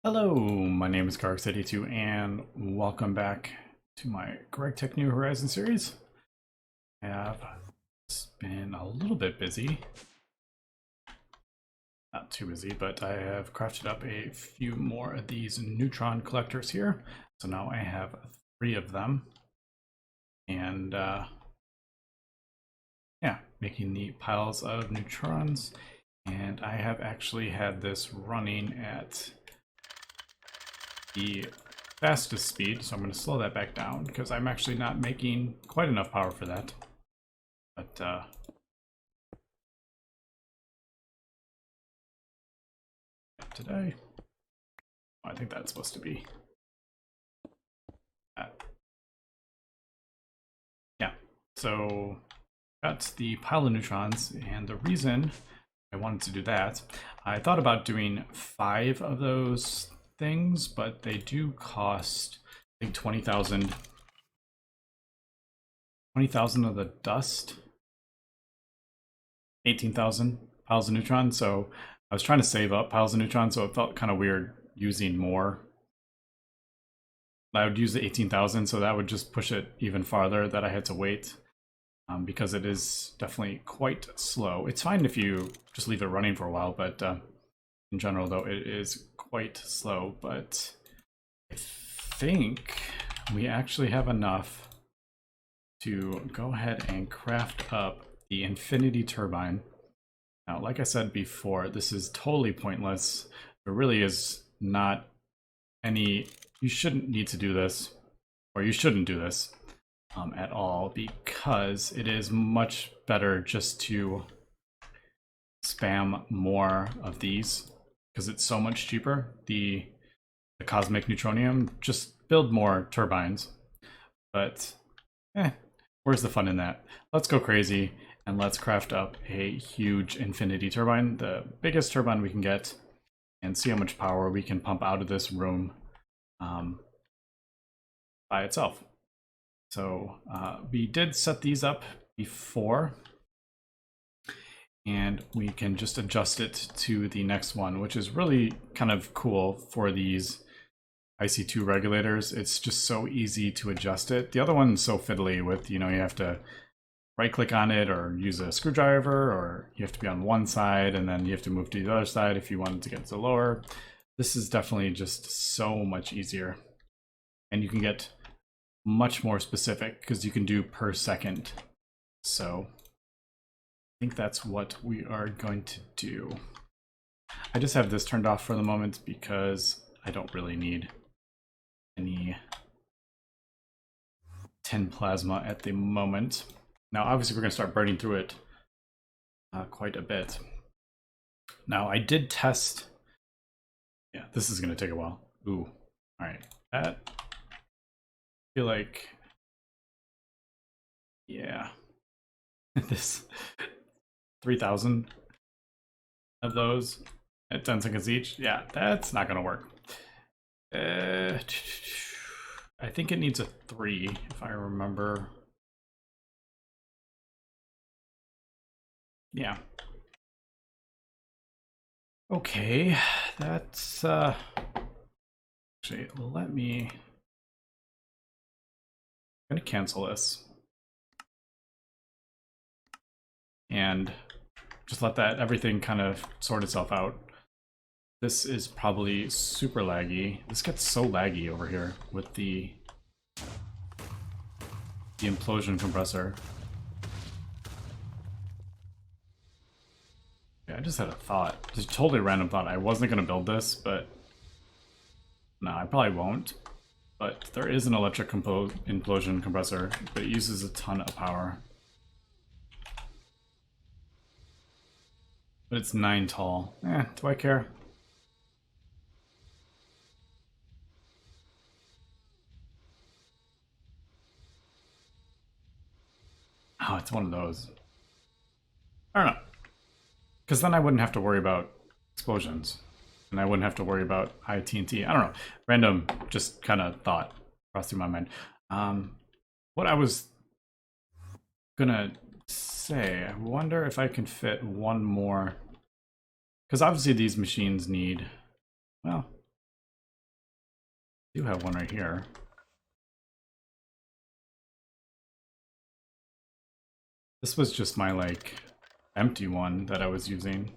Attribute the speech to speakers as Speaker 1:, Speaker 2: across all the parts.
Speaker 1: Hello, my name is Gregtech and welcome back to my Gregtech New Horizons series. I have been a little bit busy, not too busy, but I have crafted up a few more of these neutron collectors here. So now I have 3 of them, and yeah, making the piles of neutrons. And I have actually had this running at the fastest speed, so I'm going to slow that back down because I'm actually not making quite enough power for that. But today, I think that's supposed to be that. Yeah, so that's the pile of neutrons, and the reason I wanted to do that, I thought about doing 5 of those things, but they do cost, I think, 20,000 of the dust, 18,000 piles of neutrons. So I was trying to save up piles of neutrons, so it felt kind of weird using more. I would use the 18,000, so that would just push it even farther that I had to wait, because it is definitely quite slow. It's fine if you just leave it running for a while, but in general, though, it is quite slow. But I think we actually have enough to go ahead and craft up the infinity turbine. Now, like I said before, this is totally pointless. There really is not any, you shouldn't need to do this, or you shouldn't do this at all, because it is much better just to spam more of these, because it's so much cheaper. The cosmic neutronium, just build more turbines. But where's the fun in that? Let's go crazy and let's craft up a huge infinity turbine, the biggest turbine we can get, and see how much power we can pump out of this room by itself. So we did set these up before, and we can just adjust it to the next one, which is really kind of cool for these IC2 regulators. It's just so easy to adjust it. The other one's so fiddly with, you have to right click on it or use a screwdriver, or you have to be on one side and then you have to move to the other side if you wanted to get to lower. This is definitely just so much easier, and you can get much more specific because you can do per second. So I think that's what we are going to do. I just have this turned off for the moment because I don't really need any tin plasma at the moment. Now, obviously, we're going to start burning through it quite a bit. Now, I did test. Yeah, this is going to take a while. Ooh, all right. That, I feel like, yeah, this 3,000 of those at 10 seconds each. Yeah, that's not going to work. I think it needs a 3, if I remember. Yeah. Okay, that's actually, let me, I'm gonna cancel this and just let that everything kind of sort itself out. This is probably super laggy. This gets so laggy over here with the implosion compressor. Yeah, I just had a thought, just totally random thought. I wasn't gonna build this, but no, I probably won't. But there is an electric implosion compressor, but it uses a ton of power. But it's 9 tall. Do I care? Oh, it's one of those. I don't know. Because then I wouldn't have to worry about explosions. And I wouldn't have to worry about high TNT. I don't know. Random, just kind of thought crossed through my mind. What I was gonna say, I wonder if I can fit one more. Because obviously these machines need, well, do have one right here. This was just my like empty one that I was using.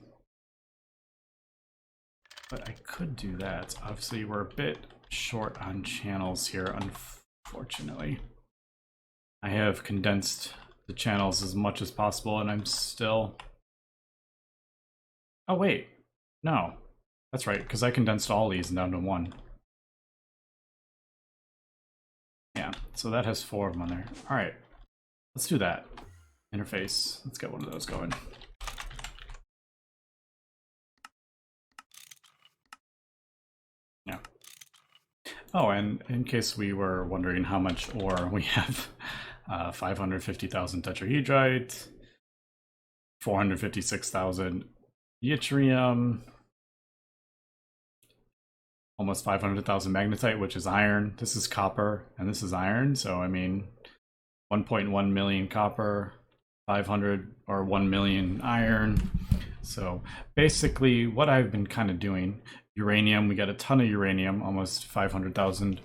Speaker 1: But I could do that. Obviously, we're a bit short on channels here, unfortunately. I have condensed the channels as much as possible, and I'm still... Oh, wait. No. That's right, because I condensed all these down to one. Yeah, so that has 4 of them on there. All right, let's do that. Interface. Let's get one of those going. Yeah. Oh, and in case we were wondering how much ore we have, 550,000 tetrahedrite, 456,000 yttrium, almost 500,000 magnetite, which is iron. This is copper, and this is iron. So, I mean, 1.1 million copper, 500 or 1 million iron. So basically what I've been kind of doing, uranium, we got a ton of uranium, almost 500,000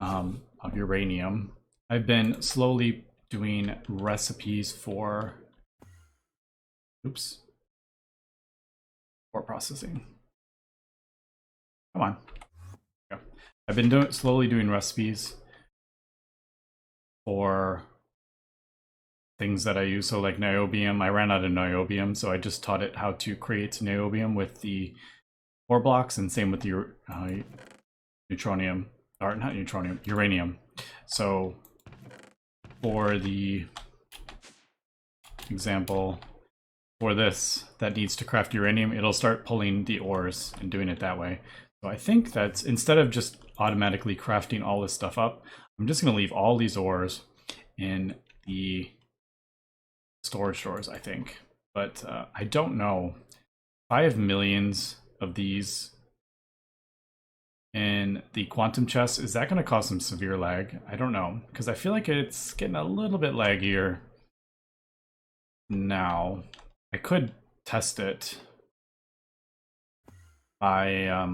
Speaker 1: of uranium. I've been slowly doing recipes for, for processing. Come on. Yeah. I've been slowly doing recipes for things that I use. So like niobium, I ran out of niobium, so I just taught it how to create niobium with the ore blocks, and same with the neutronium, or not neutronium, uranium. So for the example, for this that needs to craft uranium, it'll start pulling the ores and doing it that way. So I think that's, instead of just automatically crafting all this stuff up, I'm just going to leave all these ores in the storage drawers, I think. But I don't know. If I have millions of these in the quantum chest, is that going to cause some severe lag? I don't know, because I feel like it's getting a little bit laggier now. I could test it by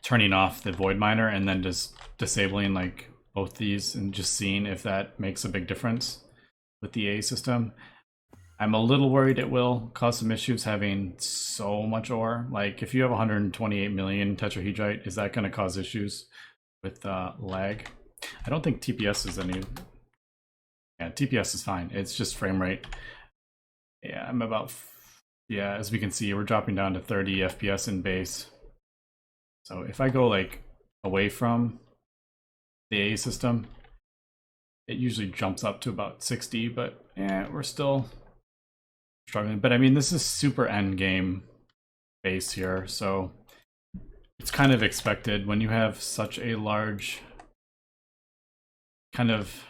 Speaker 1: turning off the void miner and then just disabling like both these and just seeing if that makes a big difference with the A system. I'm a little worried it will cause some issues having so much ore. Like if you have 128 million tetrahedrite, is that going to cause issues with lag? I don't think TPS is any... Yeah, TPS is fine. It's just frame rate. Yeah, I'm about... Yeah, as we can see, we're dropping down to 30 FPS in base. So if I go like away from the A system, it usually jumps up to about 60, but yeah, we're still struggling. But I mean, this is super end game base here, so it's kind of expected when you have such a large kind of...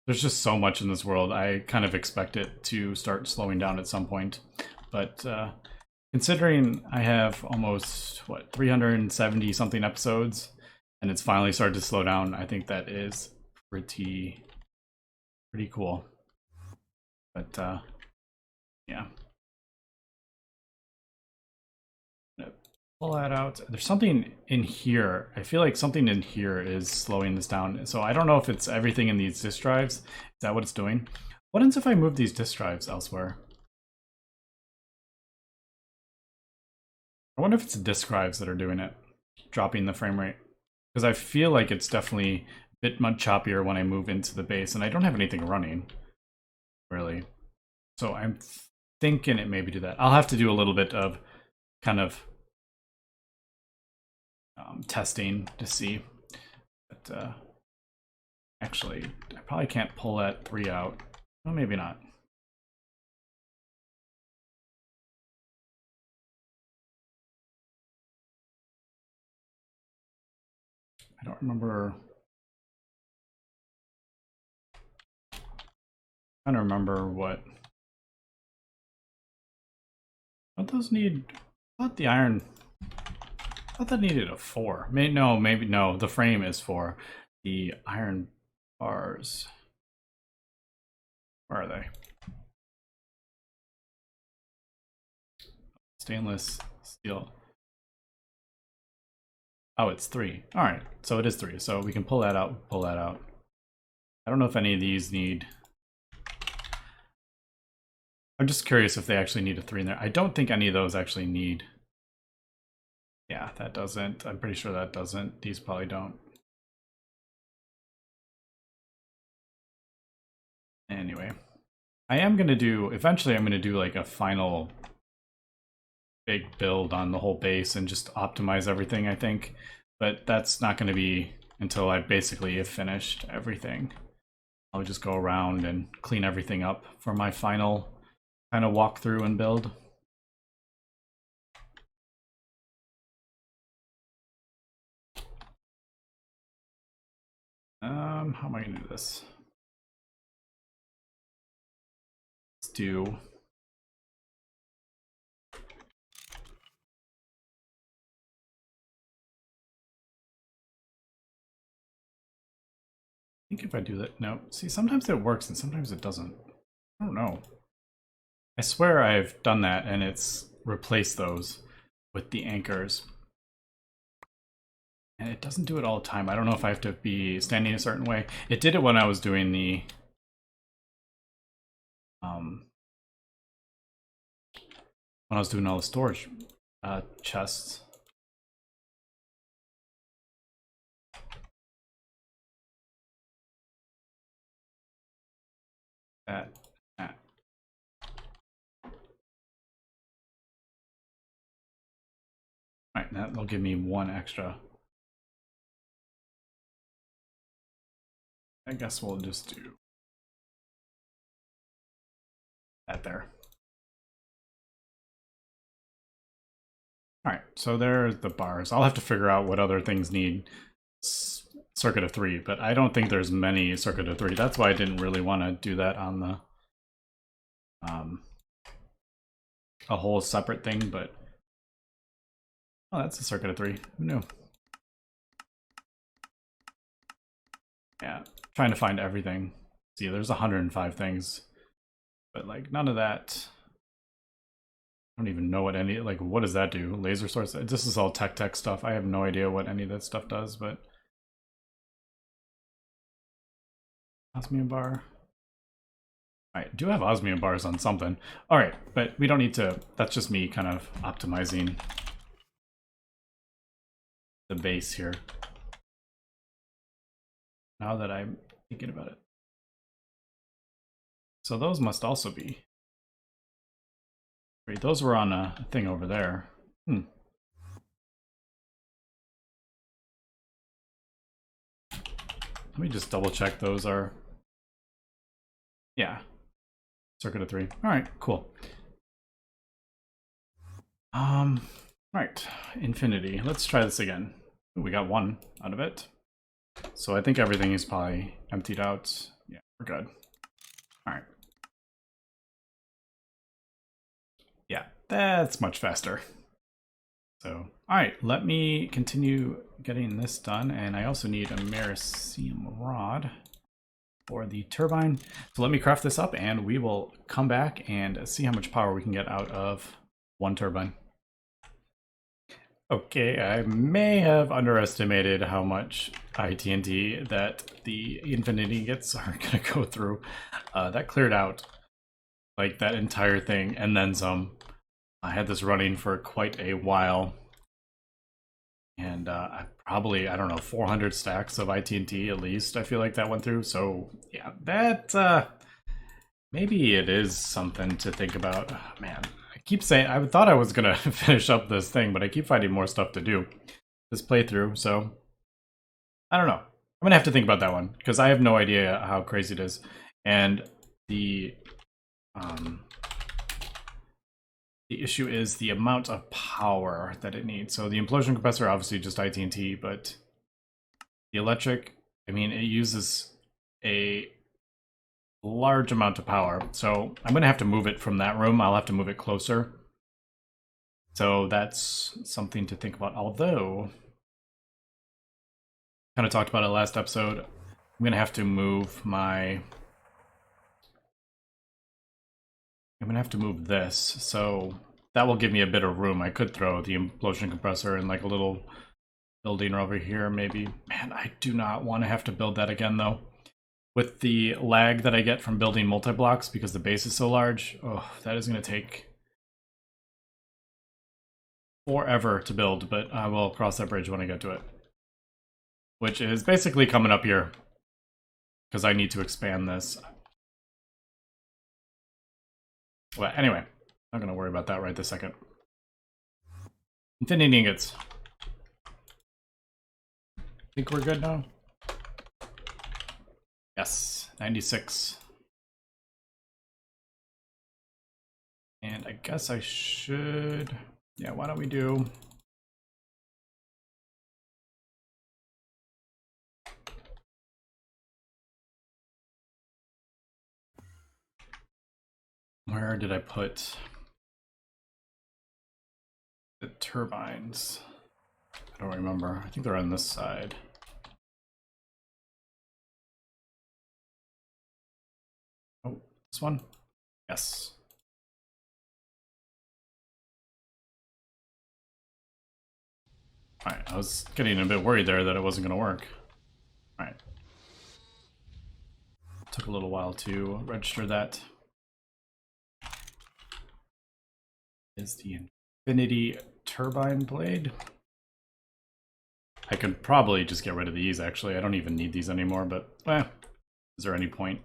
Speaker 1: There's just so much in this world. I kind of expect it to start slowing down at some point. But considering I have almost, what, 370 something episodes, and it's finally started to slow down, I think that is pretty cool. But yeah. Pull that out. There's something in here. I feel like something in here is slowing this down. So I don't know if it's everything in these disk drives. Is that what it's doing? What happens if I move these disk drives elsewhere? I wonder if it's disk drives that are doing it, dropping the frame rate. Because I feel like it's definitely a bit much choppier when I move into the base, and I don't have anything running, really. So I'm thinking it maybe do that. I'll have to do a little bit of kind of testing to see. But actually, I probably can't pull that 3 out. Well, maybe not. I don't remember. I don't remember what those need. I thought the iron... I thought that needed a 4. Maybe no. The frame is 4. The iron bars... Where are they? Stainless steel. Oh, it's 3. All right, so it is 3. So we can pull that out, pull that out. I don't know if any of these need... I'm just curious if they actually need a 3 in there. I don't think any of those actually need... Yeah, that doesn't. I'm pretty sure that doesn't. These probably don't. Anyway, I am going to do... Eventually, I'm going to do like a final big build on the whole base and just optimize everything, I think. But that's not going to be until I basically have finished everything. I'll just go around and clean everything up for my final kind of walkthrough and build. How am I going to do this? Let's do... I think if I do that, no. See, sometimes it works and sometimes it doesn't. I don't know. I swear I've done that and it's replaced those with the anchors. And it doesn't do it all the time. I don't know if I have to be standing a certain way. It did it when I was doing the... when I was doing all the storage chests. That. Alright, that'll give me 1 extra. I guess we'll just do that there. Alright, so there's the bars. I'll have to figure out what other things need circuit of 3, but I don't think there's many circuit of 3. That's why I didn't really want to do that on the a whole separate thing, but oh, that's a circuit of 3. Who knew? Yeah, trying to find everything. See, there's 105 things, but like none of that. I don't even know what any, like, what does that do? Laser source? This is all tech stuff. I have no idea what any of that stuff does, but osmium bar. I do have osmium bars on something. All right, but we don't need to, that's just me kind of optimizing the base here. Now that I'm thinking about it. So those must also be. Wait, those were on a thing over there. Let me just double check those are. Yeah. Circuit of 3. All right, cool. Right, infinity. Let's try this again. Ooh, we got 1 out of it. So I think everything is probably emptied out. Yeah, we're good. All right. Yeah, that's much faster. So, all right, let me continue getting this done. And I also need a Mericium rod for the turbine. So let me craft this up and we will come back and see how much power we can get out of 1 turbine. Okay, I may have underestimated how much ITNT that the Infinity gets are gonna go through. That cleared out like that entire thing and then some. I had this running for quite a while. And probably, I don't know, 400 stacks of ITNT at least, I feel like that went through. So yeah, that maybe it is something to think about. Oh, man, I keep saying, I thought I was gonna finish up this thing, but I keep finding more stuff to do this playthrough. So I don't know. I'm gonna have to think about that one because I have no idea how crazy it is. And the issue is the amount of power that it needs. So the implosion compressor, obviously just ITNT, but the electric, I mean, it uses a large amount of power. So I'm going to have to move it from that room. I'll have to move it closer. So that's something to think about. Although, kind of talked about it last episode, I'm going to have to move my... I'm gonna have to move this, so that will give me a bit of room. I could throw the implosion compressor in like a little building over here, maybe. Man, I do not want to have to build that again, though. With the lag that I get from building multi-blocks because the base is so large, oh, that is going to take forever to build, but I will cross that bridge when I get to it. Which is basically coming up here, because I need to expand this. Well, anyway, not going to worry about that right this second. Infinity ingots. Think we're good now? Yes, 96. And I guess I should... Yeah, why don't we do... Where did I put the turbines? I don't remember. I think they're on this side. Oh, this one? Yes. Alright, I was getting a bit worried there that it wasn't going to work. Alright. Took a little while to register that. Is the Infinity Turbine blade. I could probably just get rid of these, actually. I don't even need these anymore, but is there any point?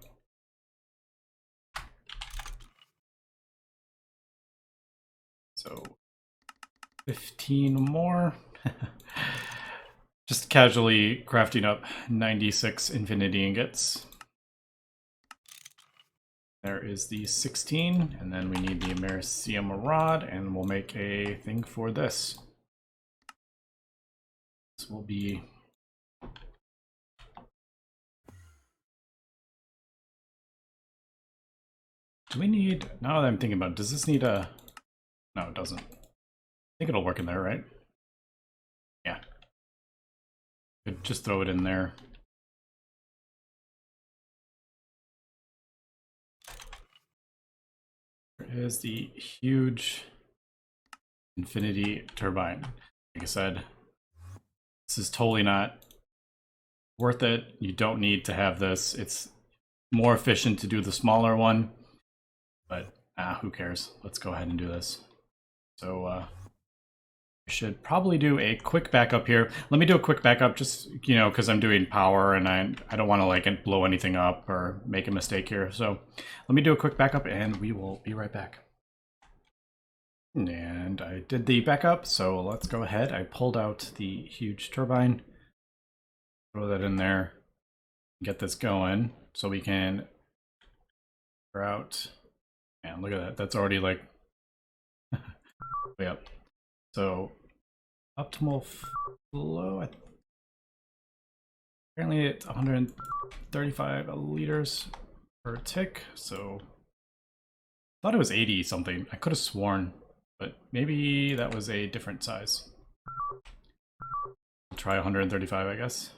Speaker 1: So 15 more. Just casually crafting up 96 Infinity ingots. There is the 16, and then we need the Americium rod, and we'll make a thing for this. This will be... Do we need... Now that I'm thinking about it, does this need a... No, it doesn't. I think it'll work in there, right? Yeah. Could just throw it in there. There is the huge Infinity Turbine. Like I said, this is totally not worth it. You don't need to have this. It's more efficient to do the smaller one, but who cares? Let's go ahead and do this. So I should probably do a quick backup here. Let me do a quick backup just, you know, because I'm doing power and I don't want to like blow anything up or make a mistake here. So let me do a quick backup and we will be right back. And I did the backup, so let's go ahead. I pulled out the huge turbine, throw that in there, get this going so we can figure out. Man, look at that. That's already like way up. So optimal flow, apparently it's 135 liters per tick, so I thought it was 80 something. I could have sworn, but maybe that was a different size. I'll try 135, I guess.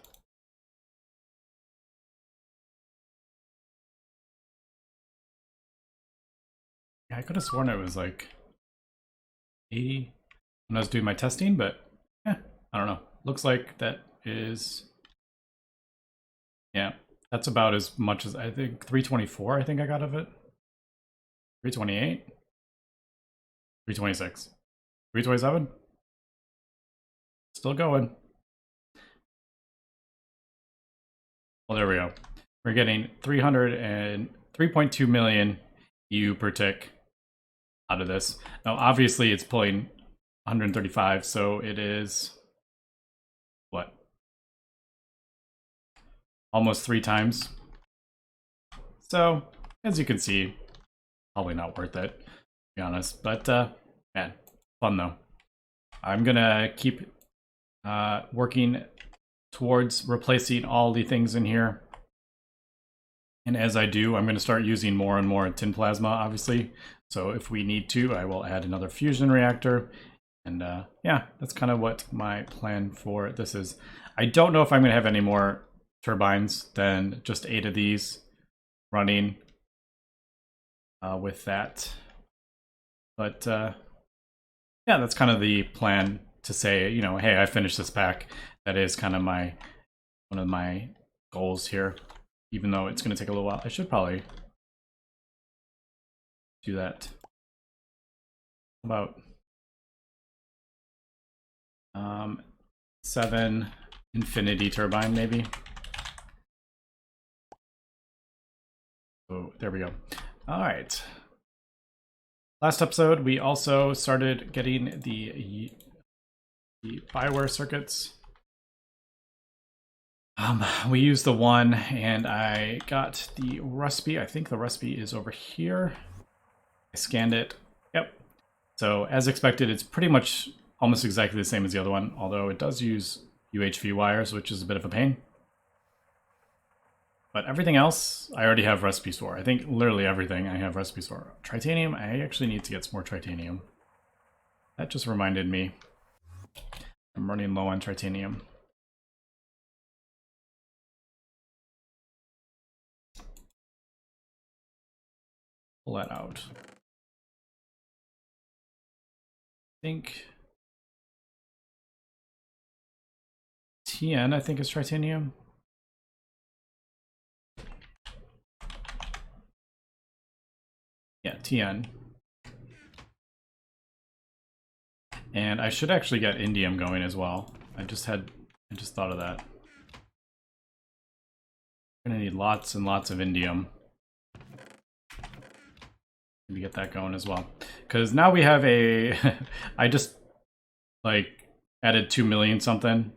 Speaker 1: Yeah, I could have sworn it was like 80 when I was doing my testing, but I don't know. Looks like that is, yeah, that's about as much as I think 324 I think I got of it. 328? 326. 327? Still going. Well, there we go. We're getting 3.2 million EU per tick out of this. Now, obviously, it's pulling 135, so it is what? Almost 3 times. So, as you can see, probably not worth it, to be honest. But, man, fun though. I'm gonna keep working towards replacing all the things in here. And as I do, I'm going to start using more and more tin plasma, obviously. So if we need to, I will add another fusion reactor. And yeah, that's kind of what my plan for this is. I don't know if I'm going to have any more turbines than just 8 of these running with that. But yeah, that's kind of the plan to say, you know, hey, I finished this pack. That is kind of one of my goals here, even though it's going to take a little while. I should probably do that. About 7 infinity turbine, maybe. Oh, there we go. All right. Last episode, we also started getting the Bioware circuits. We used the one, and I got the recipe. I think the recipe is over here. I scanned it. Yep. So as expected, it's pretty much almost exactly the same as the other one, although it does use UHV wires, which is a bit of a pain. But everything else, I already have recipes for. I think literally everything I have recipes for. Tritanium, I actually need to get some more tritanium. That just reminded me. I'm running low on tritanium. Pull that out. I think TN, I think, is tritanium. Yeah, TN. And I should actually get indium going as well. I just thought of that. I'm gonna need lots and lots of indium to get that going as well. Because now we have a I just like added 2 million something.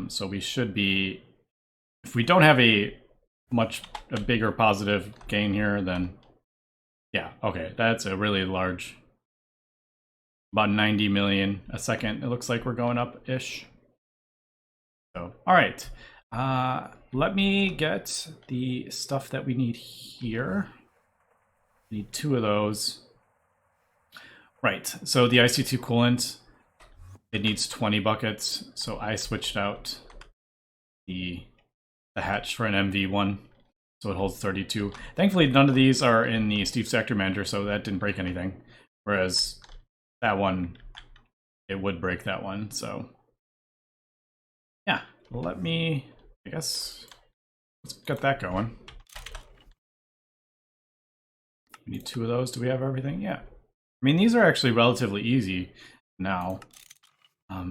Speaker 1: So we should be, if we don't have a bigger positive gain here, then yeah, okay, that's a really large, about 90 million a second. It looks like we're going up-ish. So, all right. Let me get the stuff that we need here. We need 2 of those. Right, so the IC2 coolant, it needs 20 buckets. So I switched out the hatch for an MV one. So it holds 32. Thankfully, none of these are in the Steep Sector Manager, so that didn't break anything. Whereas that one, it would break that one, so. Yeah, let me, I guess, let's get that going. We need 2 of those. Do we have everything? Yeah. I mean, these are actually relatively easy now.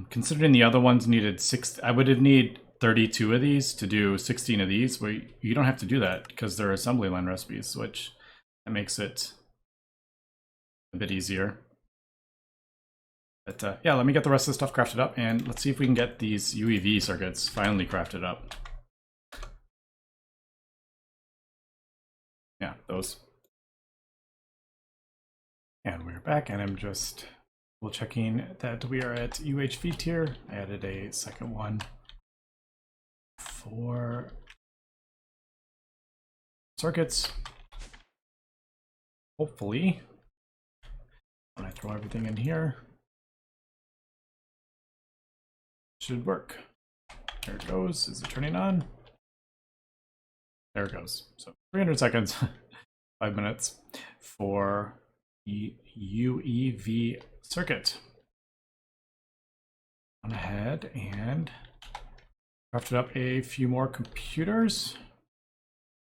Speaker 1: Considering the other ones needed 6, I would have need 32 of these to do 16 of these. Where you don't have to do that because they're assembly line recipes, which that makes it a bit easier. But yeah, let me get the rest of the stuff crafted up, and let's see if we can get these UEV circuits finally crafted up. Yeah, those. And we're back, and I'm just double checking that we are at UHV tier. I added a second one for circuits. Hopefully, when I throw everything in here, it should work. There it goes. Is it turning on? There it goes. So 300 seconds, 5 minutes for the UEV circuit. Went ahead and crafted up a few more computers.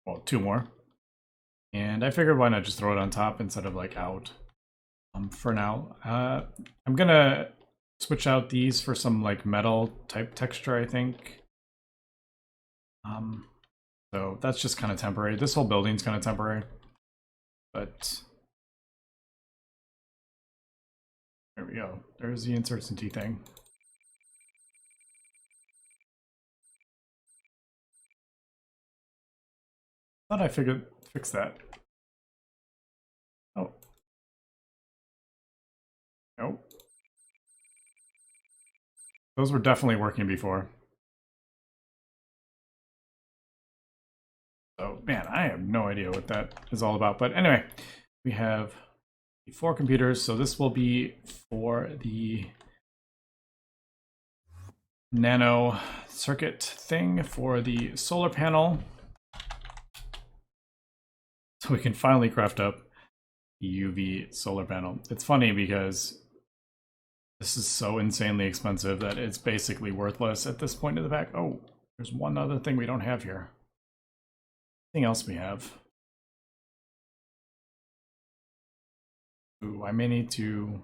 Speaker 1: Well, 2 more. And I figured why not just throw it on top instead of like out for now. I'm gonna switch out these for some like metal type texture, I think. So that's just kind of temporary. This whole building's kind of temporary. But there we go. There's the uncertainty thing. Thought I fix that. Oh. Nope. Those were definitely working before. So, man, I have no idea what that is all about. But anyway, we have 4 computers. So this will be for the nano circuit thing for the solar panel. So we can finally craft up the UV solar panel. It's funny because This is so insanely expensive that it's basically worthless at this point in the back. Oh, there's one other thing we don't have here. Anything else we have? Ooh, I may need to...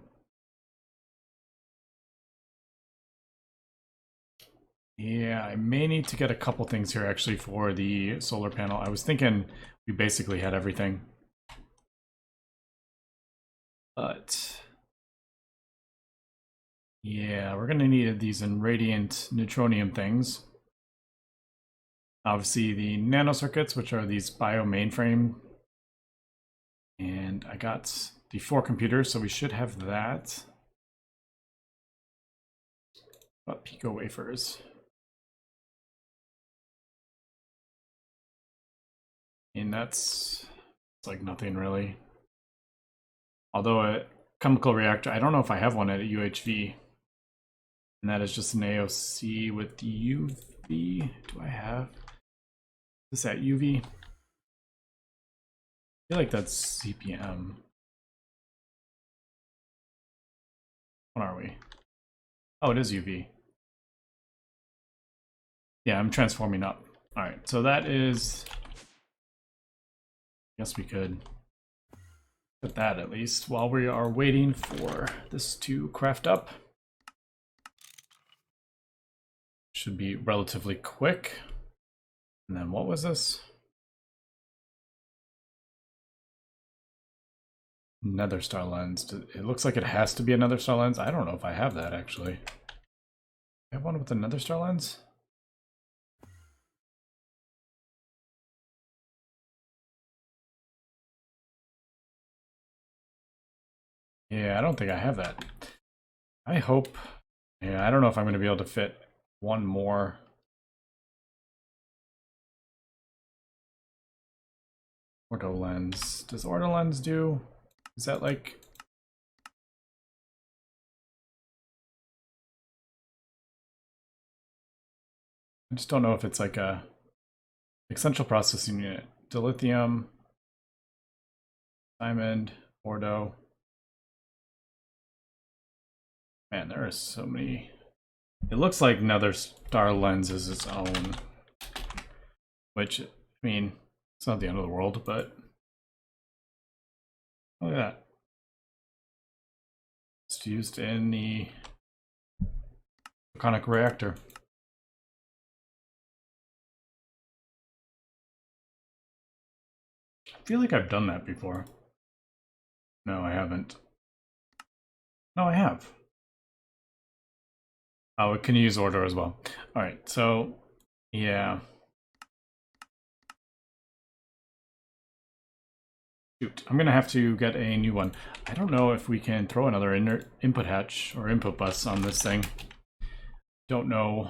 Speaker 1: Yeah, I may need to get a couple things here actually for the solar panel. I was thinking we basically had everything. But... yeah, we're gonna need these irradiant neutronium things. Obviously the nanocircuits, which are these Bioware Mainframe. And I got the 4 computers, so we should have that. But pico wafers. And that's like nothing really. Although a chemical reactor, I don't know if I have one at a UHV. And that is just an AOC with UV. Do I have this at UV? I feel like that's CPM. What are we? Oh, it is UV. Yeah, I'm transforming up. All right, so that is... I guess we could put that at least while we are waiting for this to craft up. Should be relatively quick. And then what was this? Nether star lens. It looks like it has to be a nether star lens. I don't know if I have that actually. I have one with a nether star lens? Yeah, I don't think I have that. I hope. Yeah, I don't know if I'm going to be able to fit one more. Ordo lens. Does ordo lens do? Is that like... I just don't know if it's like a central processing unit. Dilithium, diamond, ordo. Man, there are so many. It looks like nether star lens is its own, which, I mean, it's not the end of the world, but look at that. It's used in the Draconic reactor. I feel like I've done that before. No, I haven't. No, I have. Oh, it can use order as well. All right, so yeah. Shoot, I'm gonna have to get a new one. I don't know if we can throw another input hatch or input bus on this thing. Don't know.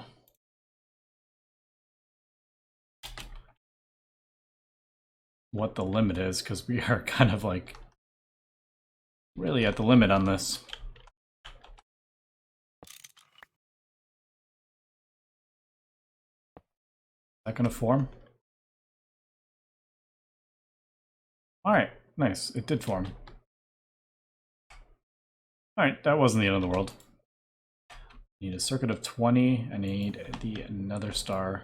Speaker 1: What the limit is, because we are kind of like really at the limit on this. Is that gonna form? All right, nice, it did form. All right, that wasn't the end of the world. Need a circuit of 20. I need the nether star,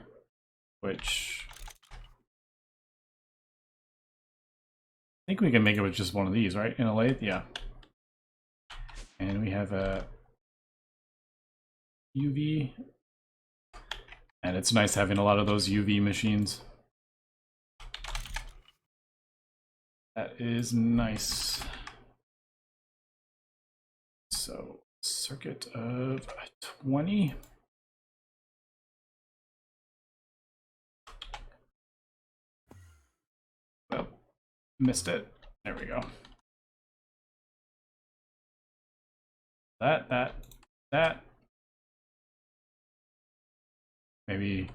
Speaker 1: which I think we can make it with just one of these, right? In a lathe, yeah. And we have a UV. And it's nice having a lot of those UV machines. That is nice. So, circuit of 20. Well, missed it. There we go. That. Maybe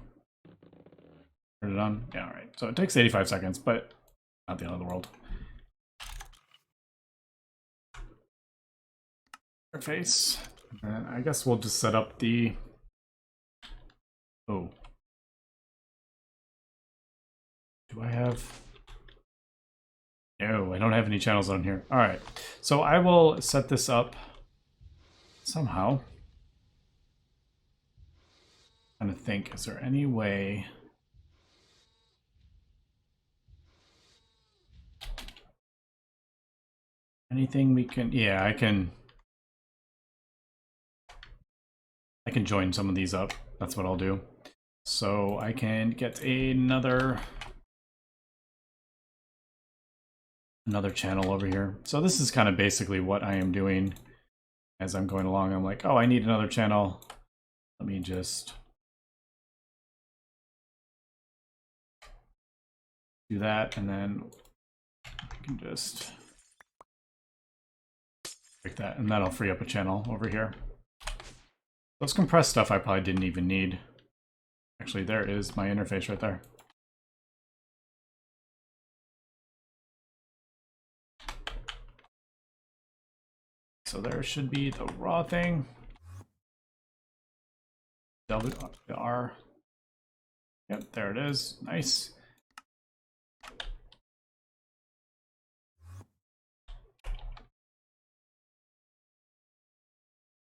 Speaker 1: turn it on. Yeah, all right. So it takes 85 seconds, but not the end of the world. Interface. And I guess we'll just set up the... Oh. Do I have... No, I don't have any channels on here. All right. So I will set this up somehow. I'm trying to think, is there any way? Anything we can, yeah, I can join some of these up. That's what I'll do. So I can get another channel over here. So this is kind of basically what I am doing as I'm going along. I'm like, oh, I need another channel. Let me just do that, and then I can just break that, and that'll free up a channel over here. Those compressed stuff I probably didn't even need. Actually, there is my interface right there. So there should be the raw thing. WR. Yep, there it is. Nice.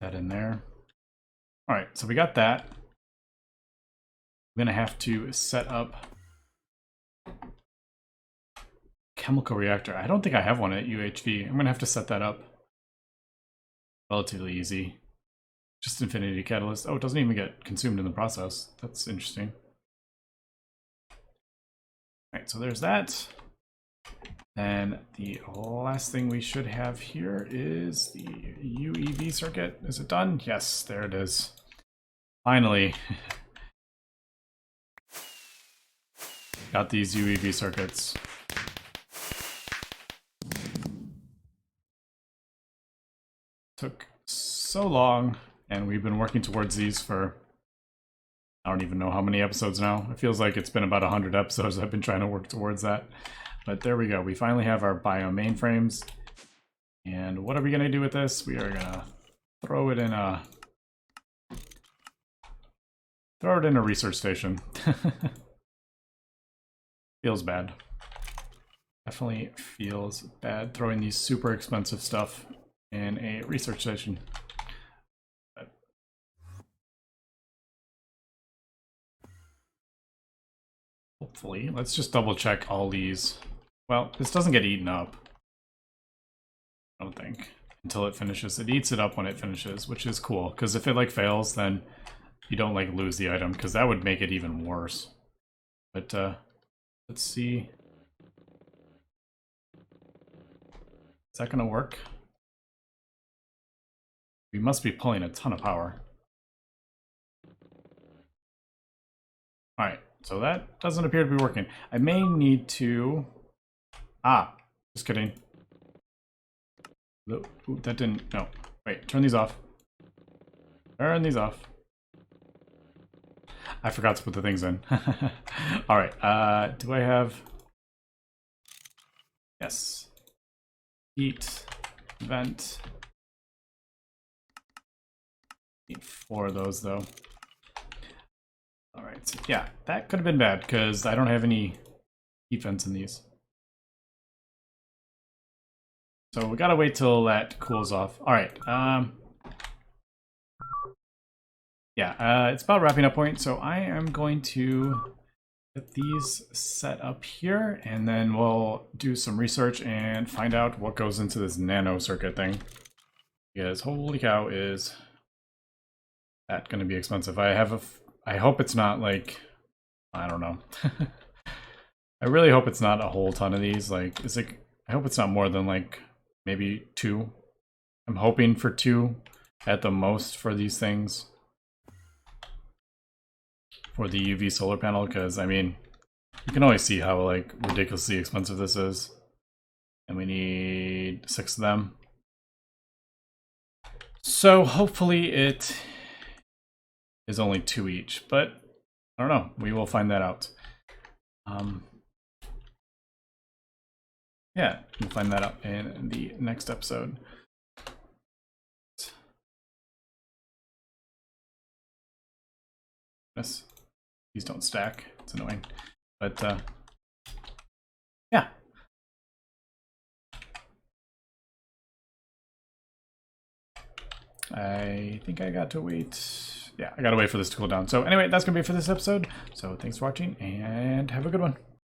Speaker 1: That in there. All right, so we got that. I'm gonna have to set up chemical reactor. I don't think I have one at UHV. I'm gonna have to set that up. Relatively easy. Just infinity catalyst. Oh, it doesn't even get consumed in the process. That's interesting. All right, so there's that. And the last thing we should have here is the UEV circuit. Is it done? Yes, there it is. Finally. Got these UEV circuits. Took so long, and we've been working towards these for I don't even know how many episodes now. It feels like it's been about 100 episodes I've been trying to work towards that. But there we go. We finally have our Bioware Mainframes. And what are we going to do with this? We are going to throw it in a research station. Feels bad. Definitely feels bad throwing these super expensive stuff in a research station. But hopefully, let's just double check all these. Well, this doesn't get eaten up. I don't think. Until it finishes. It eats it up when it finishes, which is cool. Because if it like fails, then you don't like lose the item, because that would make it even worse. But let's see. Is that gonna work? We must be pulling a ton of power. Alright, so that doesn't appear to be working. I may need to... Ah, just kidding. Ooh, that didn't... No. Wait, turn these off. Turn these off. I forgot to put the things in. Alright, do I have... Yes. Heat, vent. Need 4 of those, though. Alright, so yeah, that could have been bad, because I don't have any heat vents in these. So we gotta wait till that cools off. Alright, yeah, it's about wrapping up point, so I am going to get these set up here, and then we'll do some research and find out what goes into this nano circuit thing. Because holy cow, is that going to be expensive. I hope it's not like, I don't know. I really hope it's not a whole ton of these. Like, I hope it's not more than like maybe 2. I'm hoping for 2 at the most for these things. For the UV solar panel, because I mean, you can always see how like ridiculously expensive this is. And we need 6 of them. So hopefully it is only 2 each, but I don't know. We will find that out. Yeah, we'll find that out in the next episode. Yes, these don't stack. It's annoying, but yeah. I think I got to wait. Yeah, I gotta wait for this to cool down. So anyway, that's gonna be it for this episode. So thanks for watching and have a good one.